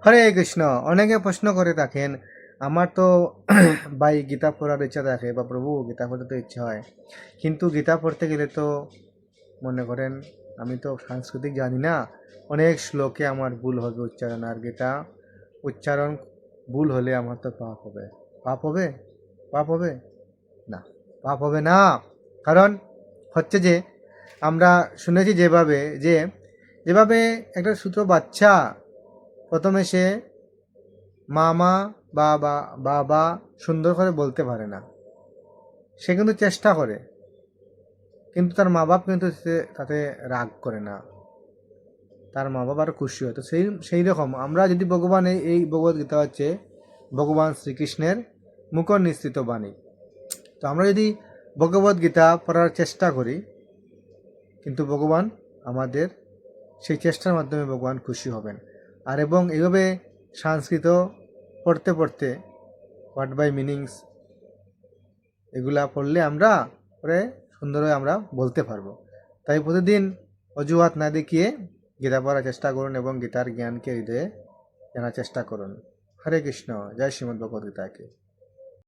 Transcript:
হরে কৃষ্ণ। অনেকে প্রশ্ন করে থাকেন, আমার তো ভাই গীতা পড়ার ইচ্ছা থাকে বা প্রভু গীতা পড়তে তো ইচ্ছা হয়, কিন্তু গীতা পড়তে গেলে তো মনে করেন আমি তো সাংস্কৃতিক জানি না, অনেক শ্লোকে আমার ভুল হবে উচ্চারণ, আর গীতা উচ্চারণ ভুল হলে আমার তো পাপ হবে। পাপ হবে? পাপ হবে না, পাপ হবে না। কারণ হচ্ছে যে আমরা শুনেছি যেভাবে একটা ছোট বাচ্চা প্রথমে সে মামা বাবা বাবা সুন্দর করে বলতে পারে না, সে কিন্তু চেষ্টা করে, কিন্তু তার মা বাপ কিন্তু তাতে রাগ করে না, তার মা বাবা আরো খুশি হয়। তো সেই রকম আমরা যদি ভগবান এই ভগবদ গীতা হচ্ছে ভগবান শ্রীকৃষ্ণের মুখ নিঃসৃত বাণী। তো আমরা যদি ভগবদ গীতা পড়ার চেষ্টা করি, কিন্তু ভগবান আমাদের সেই চেষ্টার মাধ্যমে ভগবান খুশি হবেন। আর এবং এইভাবে সংস্কৃত পড়তে পড়তে ওয়ার্ড বাই মিনিংস এগুলা পড়লে আমরা পরে সুন্দরভাবে আমরা বলতে পারবো। তাই প্রতিদিন অজুহাত না দেখিয়ে গীতা পড়ার চেষ্টা করুন এবং গীতার জ্ঞানকে হৃদয়ে জানার চেষ্টা করুন। হরে কৃষ্ণ। জয় শ্রীমদ্ ভগবদ্গীতাকে।